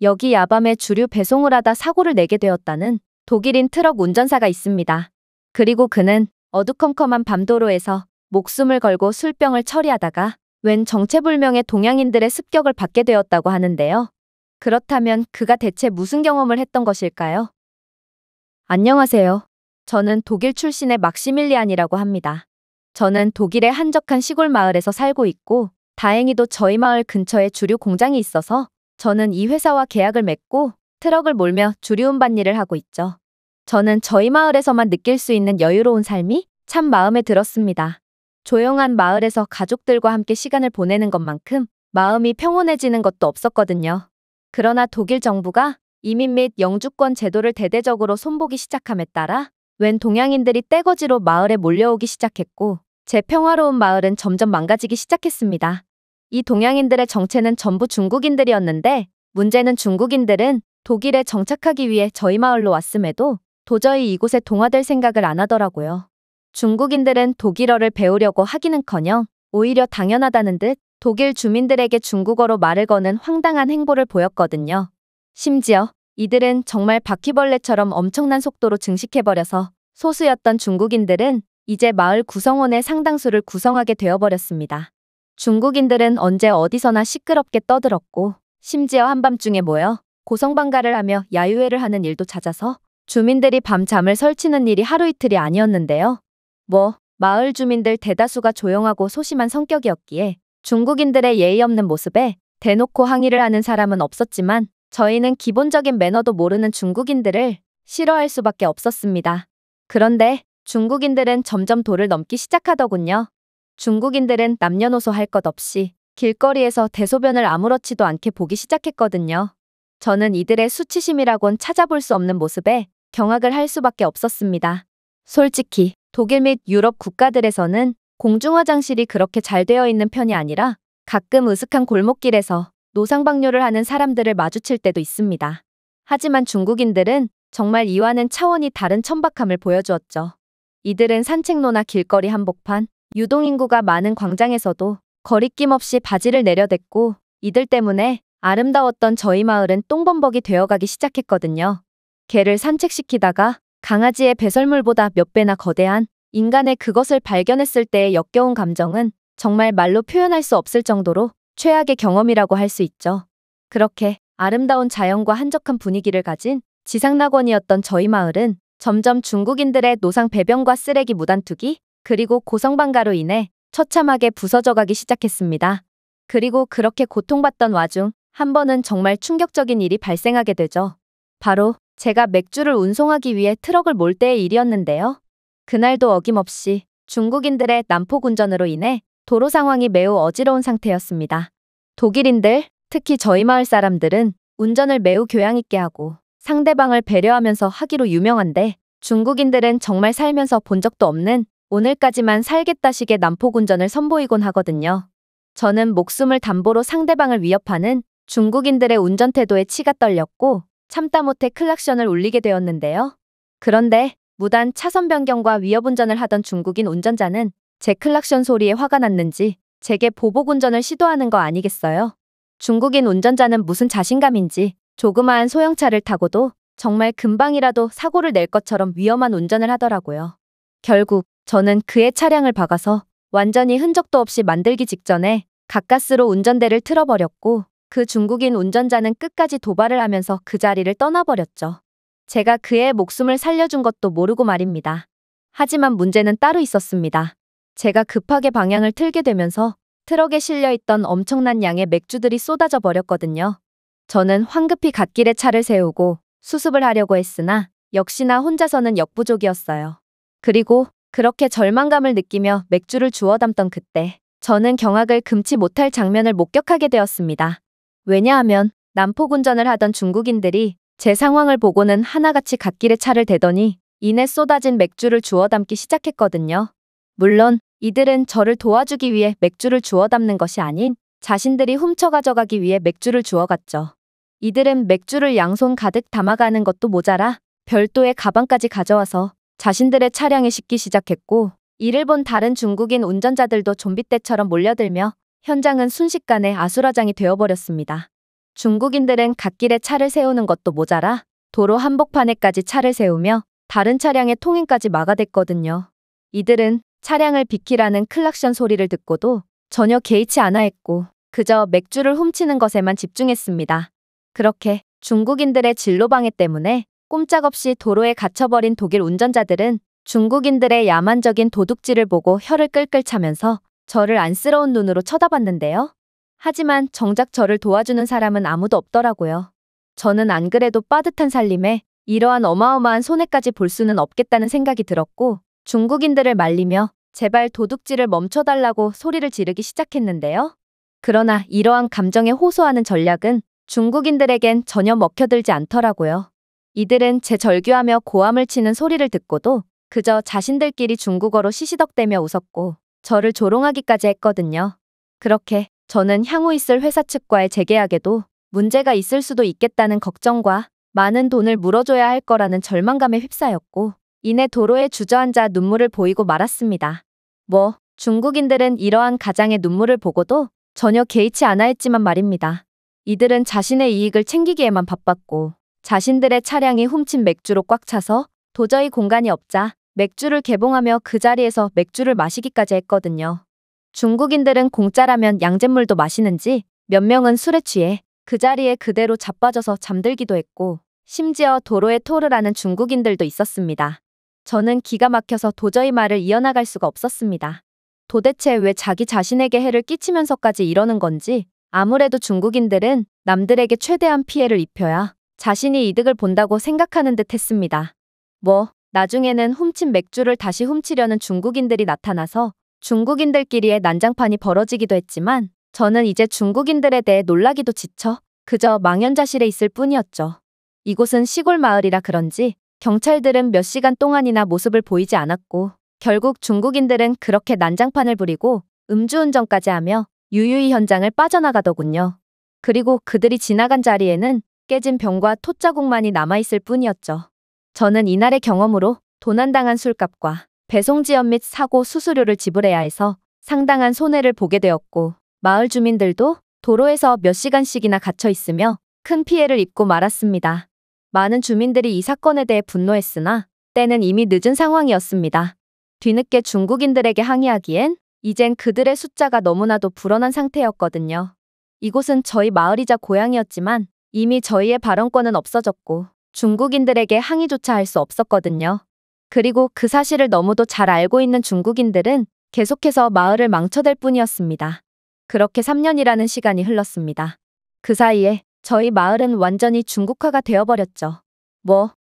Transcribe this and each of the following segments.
여기 야밤에 주류 배송을 하다 사고를 내게 되었다는 독일인 트럭 운전사가 있습니다. 그리고 그는 어두컴컴한 밤도로에서 목숨을 걸고 술병을 처리하다가 웬 정체불명의 동양인들의 습격을 받게 되었다고 하는데요. 그렇다면 그가 대체 무슨 경험을 했던 것일까요? 안녕하세요. 저는 독일 출신의 막시밀리안이라고 합니다. 저는 독일의 한적한 시골 마을에서 살고 있고 다행히도 저희 마을 근처에 주류 공장이 있어서 저는 이 회사와 계약을 맺고 트럭을 몰며 주류 운반 일을 하고 있죠. 저는 저희 마을에서만 느낄 수 있는 여유로운 삶이 참 마음에 들었습니다. 조용한 마을에서 가족들과 함께 시간을 보내는 것만큼 마음이 평온해지는 것도 없었거든요. 그러나 독일 정부가 이민 및 영주권 제도를 대대적으로 손보기 시작함에 따라 웬 동양인들이 떼거지로 마을에 몰려오기 시작했고 제 평화로운 마을은 점점 망가지기 시작했습니다. 이 동양인들의 정체는 전부 중국인들이었는데 문제는 중국인들은 독일에 정착하기 위해 저희 마을로 왔음에도 도저히 이곳에 동화될 생각을 안 하더라고요. 중국인들은 독일어를 배우려고 하기는커녕 오히려 당연하다는 듯 독일 주민들에게 중국어로 말을 거는 황당한 행보를 보였거든요. 심지어 이들은 정말 바퀴벌레처럼 엄청난 속도로 증식해버려서 소수였던 중국인들은 이제 마을 구성원의 상당수를 구성하게 되어버렸습니다. 중국인들은 언제 어디서나 시끄럽게 떠들었고 심지어 한밤중에 모여 고성방가를 하며 야유회를 하는 일도 잦아서 주민들이 밤잠을 설치는 일이 하루 이틀이 아니었는데요. 마을 주민들 대다수가 조용하고 소심한 성격이었기에 중국인들의 예의 없는 모습에 대놓고 항의를 하는 사람은 없었지만 저희는 기본적인 매너도 모르는 중국인들을 싫어할 수밖에 없었습니다. 그런데 중국인들은 점점 도를 넘기 시작하더군요. 중국인들은 남녀노소 할 것 없이 길거리에서 대소변을 아무렇지도 않게 보기 시작했거든요. 저는 이들의 수치심이라곤 찾아볼 수 없는 모습에 경악을 할 수밖에 없었습니다. 솔직히 독일 및 유럽 국가들에서는 공중화장실이 그렇게 잘 되어 있는 편이 아니라 가끔 으슥한 골목길에서 노상방뇨를 하는 사람들을 마주칠 때도 있습니다. 하지만 중국인들은 정말 이와는 차원이 다른 천박함을 보여주었죠. 이들은 산책로나 길거리 한복판, 유동인구가 많은 광장에서도 거리낌 없이 바지를 내려댔고 이들 때문에 아름다웠던 저희 마을은 똥범벅이 되어가기 시작했거든요. 개를 산책시키다가 강아지의 배설물보다 몇 배나 거대한 인간의 그것을 발견했을 때의 역겨운 감정은 정말 말로 표현할 수 없을 정도로 최악의 경험이라고 할 수 있죠. 그렇게 아름다운 자연과 한적한 분위기를 가진 지상낙원이었던 저희 마을은 점점 중국인들의 노상 배변과 쓰레기 무단 투기 그리고 고성방가로 인해 처참하게 부서져가기 시작했습니다. 그리고 그렇게 고통받던 와중 한 번은 정말 충격적인 일이 발생하게 되죠. 바로 제가 맥주를 운송하기 위해 트럭을 몰 때의 일이었는데요. 그날도 어김없이 중국인들의 난폭 운전으로 인해 도로 상황이 매우 어지러운 상태였습니다. 독일인들, 특히 저희 마을 사람들은 운전을 매우 교양 있게 하고 상대방을 배려하면서 하기로 유명한데 중국인들은 정말 살면서 본 적도 없는 오늘까지만 살겠다식의 난폭 운전을 선보이곤 하거든요. 저는 목숨을 담보로 상대방을 위협하는 중국인들의 운전 태도에 치가 떨렸고 참다 못해 클락션을 울리게 되었는데요. 그런데 무단 차선 변경과 위협 운전을 하던 중국인 운전자는 제 클락션 소리에 화가 났는지 제게 보복 운전을 시도하는 거 아니겠어요? 중국인 운전자는 무슨 자신감인지 조그마한 소형차를 타고도 정말 금방이라도 사고를 낼 것처럼 위험한 운전을 하더라고요. 결국 저는 그의 차량을 박아서 완전히 흔적도 없이 만들기 직전에 가까스로 운전대를 틀어버렸고 그 중국인 운전자는 끝까지 도발을 하면서 그 자리를 떠나버렸죠. 제가 그의 목숨을 살려준 것도 모르고 말입니다. 하지만 문제는 따로 있었습니다. 제가 급하게 방향을 틀게 되면서 트럭에 실려있던 엄청난 양의 맥주들이 쏟아져 버렸거든요. 저는 황급히 갓길에 차를 세우고 수습을 하려고 했으나 역시나 혼자서는 역부족이었어요. 그리고 그렇게 절망감을 느끼며 맥주를 주워 담던 그때 저는 경악을 금치 못할 장면을 목격하게 되었습니다. 왜냐하면 난폭 운전을 하던 중국인들이 제 상황을 보고는 하나같이 갓길에 차를 대더니 이내 쏟아진 맥주를 주워 담기 시작했거든요. 물론 이들은 저를 도와주기 위해 맥주를 주워 담는 것이 아닌 자신들이 훔쳐 가져가기 위해 맥주를 주워갔죠. 이들은 맥주를 양손 가득 담아가는 것도 모자라 별도의 가방까지 가져와서 자신들의 차량에 싣기 시작했고 이를 본 다른 중국인 운전자들도 좀비 떼처럼 몰려들며 현장은 순식간에 아수라장이 되어버렸습니다. 중국인들은 갓길에 차를 세우는 것도 모자라 도로 한복판에까지 차를 세우며 다른 차량의 통행까지 막아댔거든요. 이들은 차량을 비키라는 클락션 소리를 듣고도 전혀 개의치 않아 했고 그저 맥주를 훔치는 것에만 집중했습니다. 그렇게 중국인들의 진로방해 때문에 꼼짝없이 도로에 갇혀버린 독일 운전자들은 중국인들의 야만적인 도둑질을 보고 혀를 끌끌 차면서 저를 안쓰러운 눈으로 쳐다봤는데요. 하지만 정작 저를 도와주는 사람은 아무도 없더라고요. 저는 안 그래도 빠듯한 살림에 이러한 어마어마한 손해까지 볼 수는 없겠다는 생각이 들었고 중국인들을 말리며 제발 도둑질을 멈춰달라고 소리를 지르기 시작했는데요. 그러나 이러한 감정에 호소하는 전략은 중국인들에겐 전혀 먹혀들지 않더라고요. 이들은 제 절규하며 고함을 치는 소리를 듣고도 그저 자신들끼리 중국어로 시시덕대며 웃었고 저를 조롱하기까지 했거든요. 그렇게 저는 향후 있을 회사 측과의 재계약에도 문제가 있을 수도 있겠다는 걱정과 많은 돈을 물어줘야 할 거라는 절망감에 휩싸였고 이내 도로에 주저앉아 눈물을 보이고 말았습니다. 중국인들은 이러한 가장의 눈물을 보고도 전혀 개의치 않아 했지만 말입니다. 이들은 자신의 이익을 챙기기에만 바빴고 자신들의 차량이 훔친 맥주로 꽉 차서 도저히 공간이 없자 맥주를 개봉하며 그 자리에서 맥주를 마시기까지 했거든요. 중국인들은 공짜라면 양잿물도 마시는지 몇 명은 술에 취해 그 자리에 그대로 자빠져서 잠들기도 했고 심지어 도로에 토를 하는 중국인들도 있었습니다. 저는 기가 막혀서 도저히 말을 이어나갈 수가 없었습니다. 도대체 왜 자기 자신에게 해를 끼치면서까지 이러는 건지 아무래도 중국인들은 남들에게 최대한 피해를 입혀야 자신이 이득을 본다고 생각하는 듯 했습니다. 나중에는 훔친 맥주를 다시 훔치려는 중국인들이 나타나서 중국인들끼리의 난장판이 벌어지기도 했지만 저는 이제 중국인들에 대해 놀라기도 지쳐 그저 망연자실해 있을 뿐이었죠. 이곳은 시골 마을이라 그런지 경찰들은 몇 시간 동안이나 모습을 보이지 않았고 결국 중국인들은 그렇게 난장판을 부리고 음주운전까지 하며 유유히 현장을 빠져나가더군요. 그리고 그들이 지나간 자리에는 깨진 병과 톳자국만이 남아있을 뿐이었죠. 저는 이날의 경험으로 도난당한 술값과 배송지연 및 사고 수수료를 지불해야 해서 상당한 손해를 보게 되었고 마을 주민들도 도로에서 몇 시간씩이나 갇혀 있으며 큰 피해를 입고 말았습니다. 많은 주민들이 이 사건에 대해 분노했으나 때는 이미 늦은 상황이었습니다. 뒤늦게 중국인들에게 항의하기엔 이젠 그들의 숫자가 너무나도 불어난 상태였거든요. 이곳은 저희 마을이자 고향이었지만 이미 저희의 발언권은 없어졌고 중국인들에게 항의조차 할 수 없었거든요. 그리고 그 사실을 너무도 잘 알고 있는 중국인들은 계속해서 마을을 망쳐댈 뿐이었습니다. 그렇게 3년이라는 시간이 흘렀습니다. 그 사이에 저희 마을은 완전히 중국화가 되어버렸죠.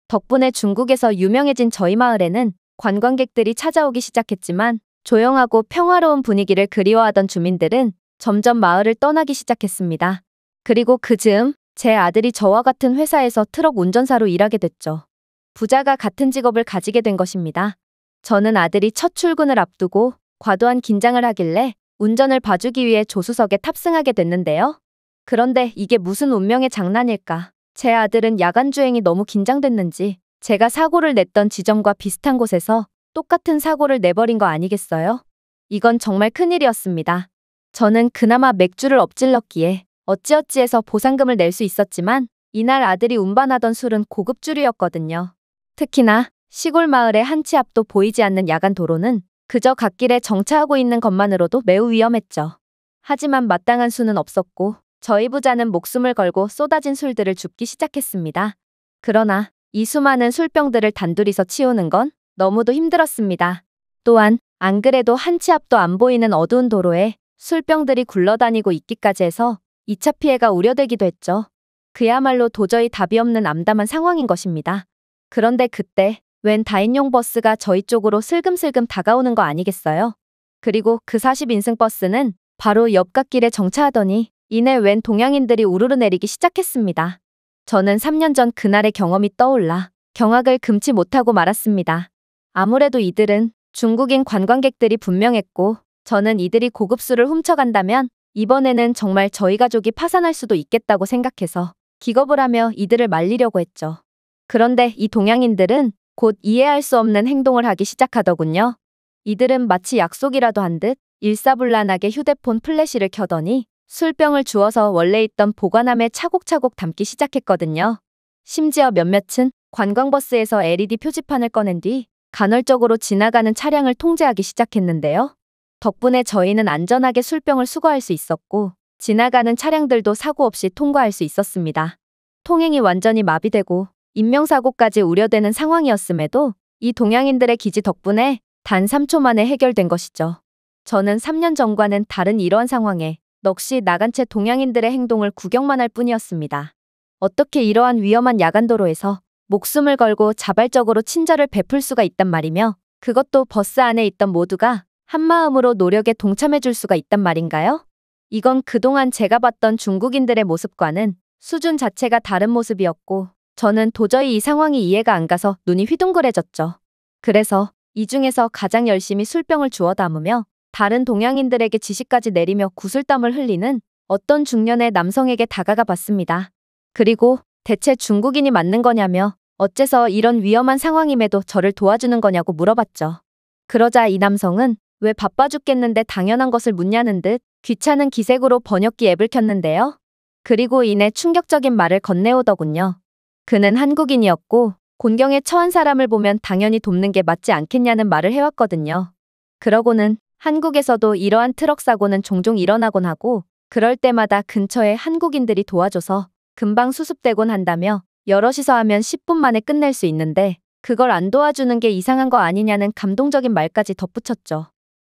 덕분에 중국에서 유명해진 저희 마을에는 관광객들이 찾아오기 시작했지만 조용하고 평화로운 분위기를 그리워하던 주민들은 점점 마을을 떠나기 시작했습니다. 그리고 그 즈음 제 아들이 저와 같은 회사에서 트럭 운전사로 일하게 됐죠. 부자가 같은 직업을 가지게 된 것입니다. 저는 아들이 첫 출근을 앞두고 과도한 긴장을 하길래 운전을 봐주기 위해 조수석에 탑승하게 됐는데요. 그런데 이게 무슨 운명의 장난일까? 제 아들은 야간 주행이 너무 긴장됐는지 제가 사고를 냈던 지점과 비슷한 곳에서 똑같은 사고를 내버린 거 아니겠어요? 이건 정말 큰일이었습니다. 저는 그나마 맥주를 엎질렀기에 어찌어찌해서 보상금을 낼 수 있었지만 이날 아들이 운반하던 술은 고급주류였거든요. 특히나 시골 마을의 한 치 앞도 보이지 않는 야간 도로는 그저 갓길에 정차하고 있는 것만으로도 매우 위험했죠. 하지만 마땅한 수는 없었고 저희 부자는 목숨을 걸고 쏟아진 술들을 줍기 시작했습니다. 그러나 이 수많은 술병들을 단둘이서 치우는 건 너무도 힘들었습니다. 또한 안 그래도 한 치 앞도 안 보이는 어두운 도로에 술병들이 굴러다니고 있기까지 해서 2차 피해가 우려되기도 했죠. 그야말로 도저히 답이 없는 암담한 상황인 것입니다. 그런데 그때 웬 다인용 버스가 저희 쪽으로 슬금슬금 다가오는 거 아니겠어요? 그리고 그 40인승 버스는 바로 옆 갓길에 정차하더니 이내 웬 동양인들이 우르르 내리기 시작했습니다. 저는 3년 전 그날의 경험이 떠올라 경악을 금치 못하고 말았습니다. 아무래도 이들은 중국인 관광객들이 분명했고 저는 이들이 고급술을 훔쳐간다면 이번에는 정말 저희 가족이 파산할 수도 있겠다고 생각해서 기겁을 하며 이들을 말리려고 했죠. 그런데 이 동양인들은 곧 이해할 수 없는 행동을 하기 시작하더군요. 이들은 마치 약속이라도 한 듯 일사불란하게 휴대폰 플래시를 켜더니 술병을 주워서 원래 있던 보관함에 차곡차곡 담기 시작했거든요. 심지어 몇몇은 관광버스에서 LED 표지판을 꺼낸 뒤 간헐적으로 지나가는 차량을 통제하기 시작했는데요. 덕분에 저희는 안전하게 술병을 수거할 수 있었고 지나가는 차량들도 사고 없이 통과할 수 있었습니다. 통행이 완전히 마비되고 인명사고까지 우려되는 상황이었음에도 이 동양인들의 기지 덕분에 단 3초 만에 해결된 것이죠. 저는 3년 전과는 다른 이러한 상황에 넋이 나간 채 동양인들의 행동을 구경만 할 뿐이었습니다. 어떻게 이러한 위험한 야간도로에서 목숨을 걸고 자발적으로 친절을 베풀 수가 있단 말이며 그것도 버스 안에 있던 모두가 한마음으로 노력에 동참해 줄 수가 있단 말인가요? 이건 그동안 제가 봤던 중국인들의 모습과는 수준 자체가 다른 모습이었고 저는 도저히 이 상황이 이해가 안 가서 눈이 휘둥그레졌죠. 그래서 이 중에서 가장 열심히 술병을 주워 담으며 다른 동양인들에게 지시까지 내리며 구슬땀을 흘리는 어떤 중년의 남성에게 다가가 봤습니다. 그리고 대체 중국인이 맞는 거냐며 어째서 이런 위험한 상황임에도 저를 도와주는 거냐고 물어봤죠. 그러자 이 남성은 왜 바빠 죽겠는데 당연한 것을 묻냐는 듯 귀찮은 기색으로 번역기 앱을 켰는데요. 그리고 이내 충격적인 말을 건네오더군요. 그는 한국인이었고 곤경에 처한 사람을 보면 당연히 돕는 게 맞지 않겠냐는 말을 해왔거든요. 그러고는 한국에서도 이러한 트럭 사고는 종종 일어나곤 하고 그럴 때마다 근처에 한국인들이 도와줘서 금방 수습되곤 한다며 여럿이서 하면 10분 만에 끝낼 수 있는데 그걸 안 도와주는 게 이상한 거 아니냐는 감동적인 말까지 덧붙였죠.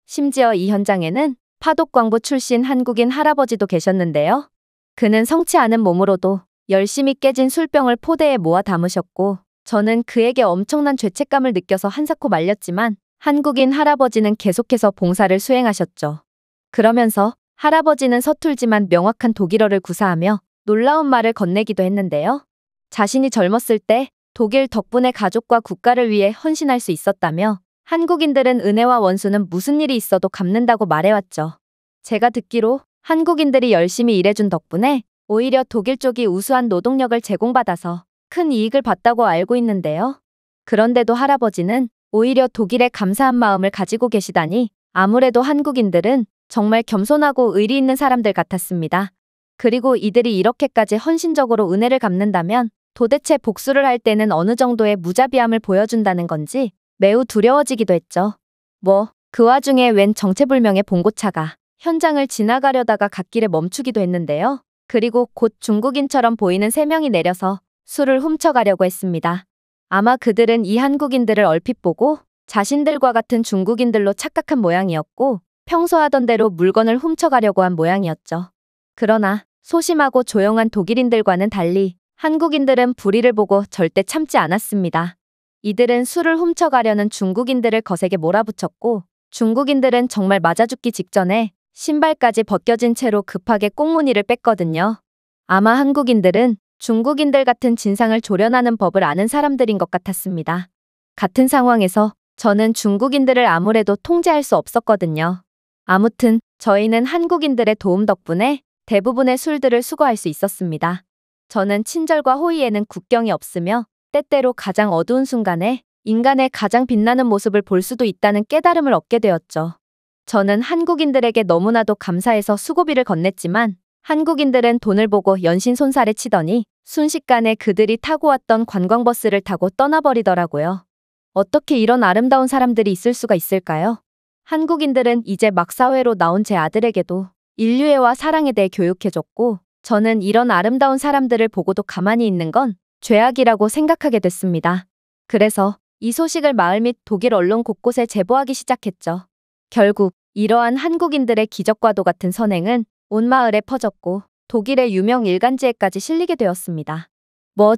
심지어 이 현장에는 파독광부 출신 한국인 할아버지도 계셨는데요. 그는 성치 않은 몸으로도 열심히 깨진 술병을 포대에 모아 담으셨고 저는 그에게 엄청난 죄책감을 느껴서 한사코 말렸지만 한국인 할아버지는 계속해서 봉사를 수행하셨죠. 그러면서 할아버지는 서툴지만 명확한 독일어를 구사하며 놀라운 말을 건네기도 했는데요. 자신이 젊었을 때 독일 덕분에 가족과 국가를 위해 헌신할 수 있었다며 한국인들은 은혜와 원수는 무슨 일이 있어도 갚는다고 말해왔죠. 제가 듣기로 한국인들이 열심히 일해준 덕분에 오히려 독일 쪽이 우수한 노동력을 제공받아서 큰 이익을 봤다고 알고 있는데요. 그런데도 할아버지는 오히려 독일에 감사한 마음을 가지고 계시다니 아무래도 한국인들은 정말 겸손하고 의리 있는 사람들 같았습니다. 그리고 이들이 이렇게까지 헌신적으로 은혜를 갚는다면 도대체 복수를 할 때는 어느 정도의 무자비함을 보여준다는 건지 매우 두려워지기도 했죠. 그 와중에 웬 정체불명의 봉고차가 현장을 지나가려다가 갓길에 멈추기도 했는데요. 그리고 곧 중국인처럼 보이는 3명이 내려서 술을 훔쳐가려고 했습니다. 아마 그들은 이 한국인들을 얼핏 보고 자신들과 같은 중국인들로 착각한 모양이었고 평소 하던 대로 물건을 훔쳐가려고 한 모양이었죠. 그러나 소심하고 조용한 독일인들과는 달리 한국인들은 불의를 보고 절대 참지 않았습니다. 이들은 술을 훔쳐가려는 중국인들을 거세게 몰아붙였고 중국인들은 정말 맞아 죽기 직전에 신발까지 벗겨진 채로 급하게 꽁무니를 뺐거든요. 아마 한국인들은 중국인들 같은 진상을 조련하는 법을 아는 사람들인 것 같았습니다. 같은 상황에서 저는 중국인들을 아무래도 통제할 수 없었거든요. 아무튼 저희는 한국인들의 도움 덕분에 대부분의 술들을 수거할 수 있었습니다. 저는 친절과 호의에는 국경이 없으며 때때로 가장 어두운 순간에 인간의 가장 빛나는 모습을 볼 수도 있다는 깨달음을 얻게 되었죠. 저는 한국인들에게 너무나도 감사해서 수고비를 건넸지만 한국인들은 돈을 보고 연신손살에 치더니 순식간에 그들이 타고 왔던 관광버스를 타고 떠나버리더라고요. 어떻게 이런 아름다운 사람들이 있을 수가 있을까요? 한국인들은 이제 막 사회로 나온 제 아들에게도 인류애와 사랑에 대해 교육해줬고 저는 이런 아름다운 사람들을 보고도 가만히 있는 건 죄악이라고 생각하게 됐습니다. 그래서 이 소식을 마을 및 독일 언론 곳곳에 제보하기 시작했죠. 결국 이러한 한국인들의 기적과도 같은 선행은 온 마을에 퍼졌고 독일의 유명 일간지에까지 실리게 되었습니다.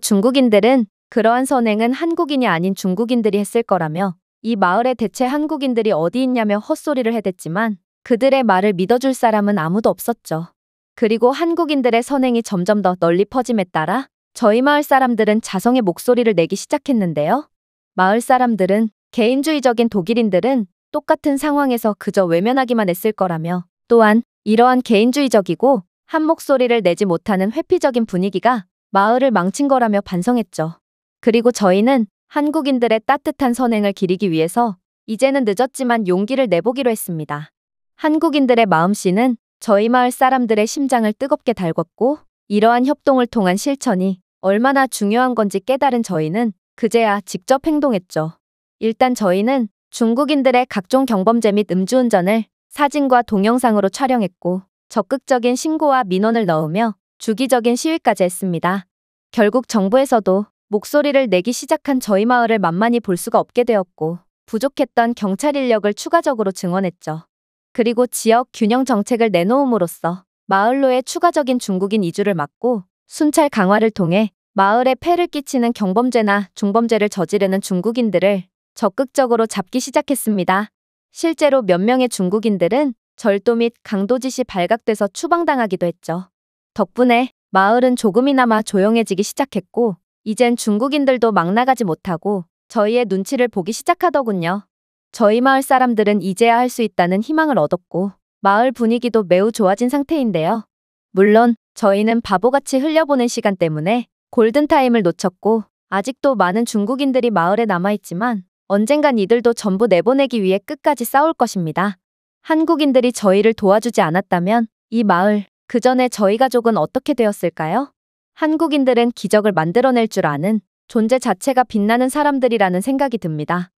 중국인들은 그러한 선행은 한국인이 아닌 중국인들이 했을 거라며 이 마을에 대체 한국인들이 어디 있냐며 헛소리를 해댔지만 그들의 말을 믿어줄 사람은 아무도 없었죠. 그리고 한국인들의 선행이 점점 더 널리 퍼짐에 따라 저희 마을 사람들은 자성의 목소리를 내기 시작했는데요. 마을 사람들은 개인주의적인 독일인들은 똑같은 상황에서 그저 외면하기만 했을 거라며 또한 이러한 개인주의적이고 한 목소리를 내지 못하는 회피적인 분위기가 마을을 망친 거라며 반성했죠. 그리고 저희는 한국인들의 따뜻한 선행을 기리기 위해서 이제는 늦었지만 용기를 내보기로 했습니다. 한국인들의 마음씨는 저희 마을 사람들의 심장을 뜨겁게 달궜고 이러한 협동을 통한 실천이 얼마나 중요한 건지 깨달은 저희는 그제야 직접 행동했죠. 일단 저희는 중국인들의 각종 경범죄 및 음주운전을 사진과 동영상으로 촬영했고 적극적인 신고와 민원을 넣으며 주기적인 시위까지 했습니다. 결국 정부에서도 목소리를 내기 시작한 저희 마을을 만만히 볼 수가 없게 되었고 부족했던 경찰 인력을 추가적으로 증원했죠. 그리고 지역 균형 정책을 내놓음으로써 마을로의 추가적인 중국인 이주를 막고 순찰 강화를 통해 마을에 폐를 끼치는 경범죄나 중범죄를 저지르는 중국인들을 적극적으로 잡기 시작했습니다. 실제로 몇 명의 중국인들은 절도 및 강도짓이 발각돼서 추방당하기도 했죠. 덕분에 마을은 조금이나마 조용해지기 시작했고 이젠 중국인들도 막 나가지 못하고 저희의 눈치를 보기 시작하더군요. 저희 마을 사람들은 이제야 할 수 있다는 희망을 얻었고 마을 분위기도 매우 좋아진 상태인데요. 물론 저희는 바보같이 흘려보낸 시간 때문에 골든타임을 놓쳤고 아직도 많은 중국인들이 마을에 남아있지만 언젠간 이들도 전부 내보내기 위해 끝까지 싸울 것입니다. 한국인들이 저희를 도와주지 않았다면 이 마을, 그 전에 저희 가족은 어떻게 되었을까요? 한국인들은 기적을 만들어낼 줄 아는 존재 자체가 빛나는 사람들이라는 생각이 듭니다.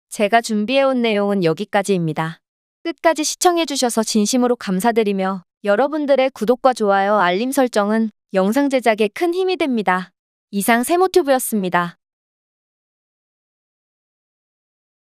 제가 준비해온 내용은 여기까지입니다. 끝까지 시청해주셔서 진심으로 감사드리며 여러분들의 구독과 좋아요, 알림 설정은 영상 제작에 큰 힘이 됩니다. 이상 세모튜브였습니다.